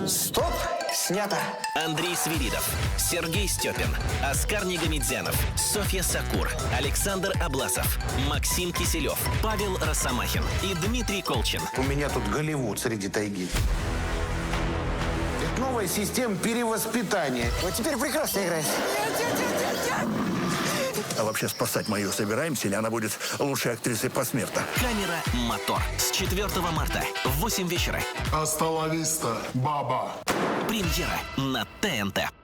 Стоп! Снято. Андрей Свиридов, Сергей Степин, Оскар Негомедзянов, Софья Сакур, Александр Абласов, Максим Киселев, Павел Росомахин и Дмитрий Колчин. У меня тут Голливуд среди тайги. Это новая система перевоспитания. Вот теперь прекрасно играешь. А вообще спасать мы ее собираемся, или она будет лучшей актрисой посмертно? Камера «Мотор» с 4 марта в 8 вечера. Астала виста, баба. Премьера на ТНТ.